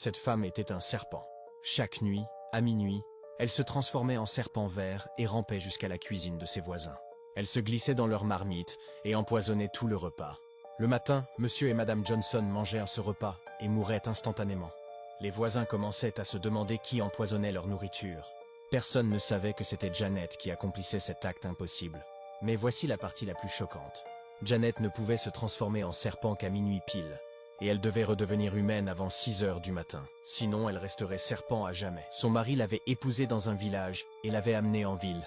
Cette femme était un serpent. Chaque nuit, à minuit, elle se transformait en serpent vert et rampait jusqu'à la cuisine de ses voisins. Elle se glissait dans leur marmite et empoisonnait tout le repas. Le matin, monsieur et madame Johnson mangeaient ce repas et mouraient instantanément. Les voisins commençaient à se demander qui empoisonnait leur nourriture. Personne ne savait que c'était Janet qui accomplissait cet acte impossible. Mais voici la partie la plus choquante. Janet ne pouvait se transformer en serpent qu'à minuit pile. Et elle devait redevenir humaine avant 6 heures du matin. Sinon, elle resterait serpent à jamais. Son mari l'avait épousée dans un village et l'avait amenée en ville.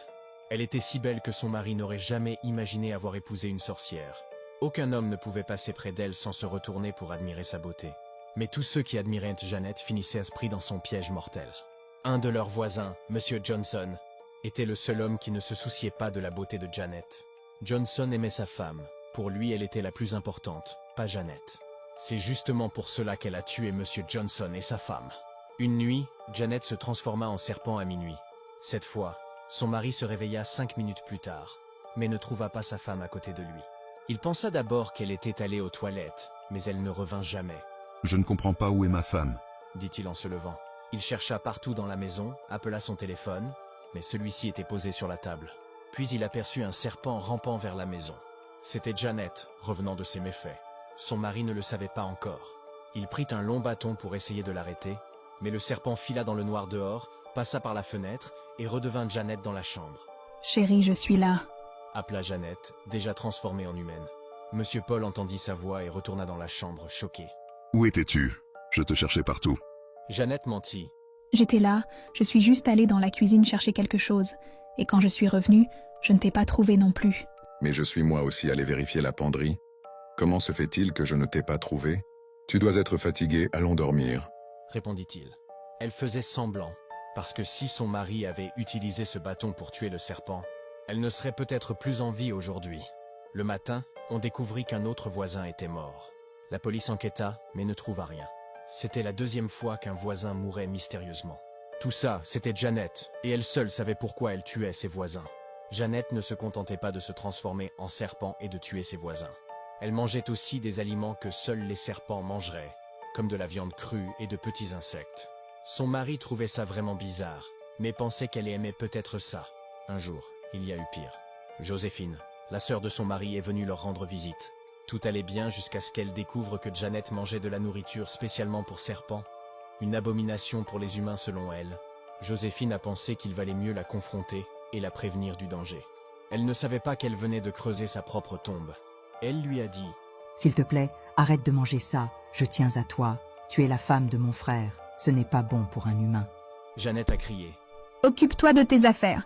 Elle était si belle que son mari n'aurait jamais imaginé avoir épousé une sorcière. Aucun homme ne pouvait passer près d'elle sans se retourner pour admirer sa beauté. Mais tous ceux qui admiraient Janet finissaient pris dans son piège mortel. Un de leurs voisins, monsieur Johnson, était le seul homme qui ne se souciait pas de la beauté de Janet. Johnson aimait sa femme. Pour lui, elle était la plus importante, pas Janet. C'est justement pour cela qu'elle a tué monsieur Johnson et sa femme. Une nuit, Janet se transforma en serpent à minuit. Cette fois, son mari se réveilla 5 minutes plus tard, mais ne trouva pas sa femme à côté de lui. Il pensa d'abord qu'elle était allée aux toilettes, mais elle ne revint jamais. Je ne comprends pas où est ma femme, dit-il en se levant. Il chercha partout dans la maison, appela son téléphone, mais celui-ci était posé sur la table. Puis il aperçut un serpent rampant vers la maison. C'était Janet, revenant de ses méfaits. Son mari ne le savait pas encore. Il prit un long bâton pour essayer de l'arrêter, mais le serpent fila dans le noir dehors, passa par la fenêtre et redevint Janet dans la chambre. « Chérie, je suis là. » appela Janet, déjà transformée en humaine. Monsieur Paul entendit sa voix et retourna dans la chambre, choqué. « Où étais-tu? Je te cherchais partout. » Janet mentit. « J'étais là, je suis juste allée dans la cuisine chercher quelque chose. Et quand je suis revenue, je ne t'ai pas trouvé non plus. » Mais je suis moi aussi allé vérifier la penderie. Comment se fait-il que je ne t'ai pas trouvé? Tu dois être fatigué, allons dormir. Répondit-il. Elle faisait semblant, parce que si son mari avait utilisé ce bâton pour tuer le serpent, elle ne serait peut-être plus en vie aujourd'hui. Le matin, on découvrit qu'un autre voisin était mort. La police enquêta, mais ne trouva rien. C'était la 2e fois qu'un voisin mourait mystérieusement. Tout ça, c'était Janet, et elle seule savait pourquoi elle tuait ses voisins. Janet ne se contentait pas de se transformer en serpent et de tuer ses voisins. Elle mangeait aussi des aliments que seuls les serpents mangeraient, comme de la viande crue et de petits insectes. Son mari trouvait ça vraiment bizarre, mais pensait qu'elle aimait peut-être ça. Un jour, il y a eu pire. Joséphine, la sœur de son mari, est venue leur rendre visite. Tout allait bien jusqu'à ce qu'elle découvre que Janet mangeait de la nourriture spécialement pour serpents, une abomination pour les humains selon elle. Joséphine a pensé qu'il valait mieux la confronter et la prévenir du danger. Elle ne savait pas qu'elle venait de creuser sa propre tombe. Elle lui a dit « S'il te plaît, arrête de manger ça, je tiens à toi. Tu es la femme de mon frère, ce n'est pas bon pour un humain. » Janet a crié. « Occupe-toi de tes affaires.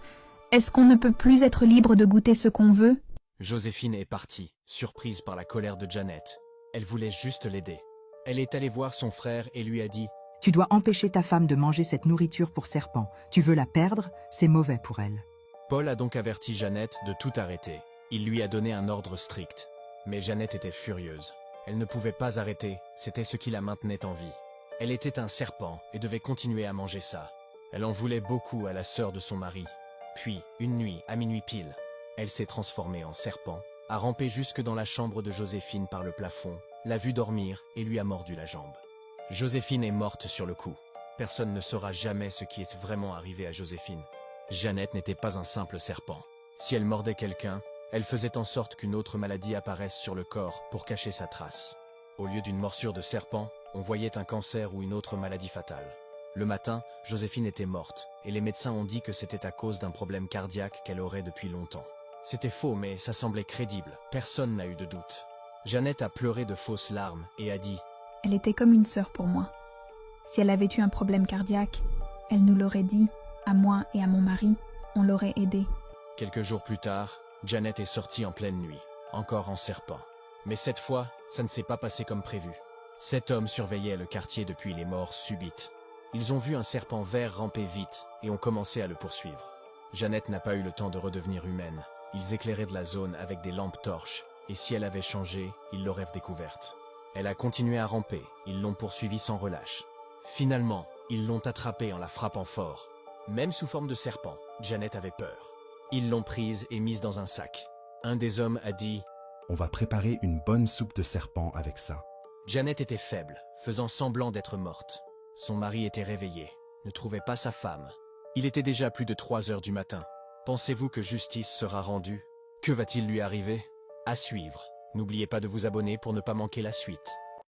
Est-ce qu'on ne peut plus être libre de goûter ce qu'on veut ?» Joséphine est partie, surprise par la colère de Janet. Elle voulait juste l'aider. Elle est allée voir son frère et lui a dit « Tu dois empêcher ta femme de manger cette nourriture pour serpent. Tu veux la perdre, c'est mauvais pour elle. » Paul a donc averti Janet de tout arrêter. Il lui a donné un ordre strict. Mais Janet était furieuse. Elle ne pouvait pas arrêter, c'était ce qui la maintenait en vie. Elle était un serpent et devait continuer à manger ça. Elle en voulait beaucoup à la sœur de son mari. Puis, une nuit, à minuit pile, elle s'est transformée en serpent, a rampé jusque dans la chambre de Joséphine par le plafond, l'a vue dormir et lui a mordu la jambe. Joséphine est morte sur le coup. Personne ne saura jamais ce qui est vraiment arrivé à Joséphine. Janet n'était pas un simple serpent. Si elle mordait quelqu'un, elle faisait en sorte qu'une autre maladie apparaisse sur le corps pour cacher sa trace. Au lieu d'une morsure de serpent, on voyait un cancer ou une autre maladie fatale. Le matin, Joséphine était morte, et les médecins ont dit que c'était à cause d'un problème cardiaque qu'elle aurait depuis longtemps. C'était faux, mais ça semblait crédible. Personne n'a eu de doute. Janet a pleuré de fausses larmes et a dit « Elle était comme une sœur pour moi. Si elle avait eu un problème cardiaque, elle nous l'aurait dit, à moi et à mon mari, on l'aurait aidée. » Quelques jours plus tard, Janet est sortie en pleine nuit, encore en serpent. Mais cette fois, ça ne s'est pas passé comme prévu. 7 hommes surveillaient le quartier depuis les morts subites. Ils ont vu un serpent vert ramper vite et ont commencé à le poursuivre. Janet n'a pas eu le temps de redevenir humaine. Ils éclairaient de la zone avec des lampes torches, et si elle avait changé, ils l'auraient découverte. Elle a continué à ramper, ils l'ont poursuivie sans relâche. Finalement, ils l'ont attrapée en la frappant fort. Même sous forme de serpent, Janet avait peur. Ils l'ont prise et mise dans un sac. Un des hommes a dit « On va préparer une bonne soupe de serpent avec ça. » Janet était faible, faisant semblant d'être morte. Son mari était réveillé, ne trouvait pas sa femme. Il était déjà plus de 3 heures du matin. Pensez-vous que justice sera rendue? Que va-t-il lui arriver? À suivre. N'oubliez pas de vous abonner pour ne pas manquer la suite.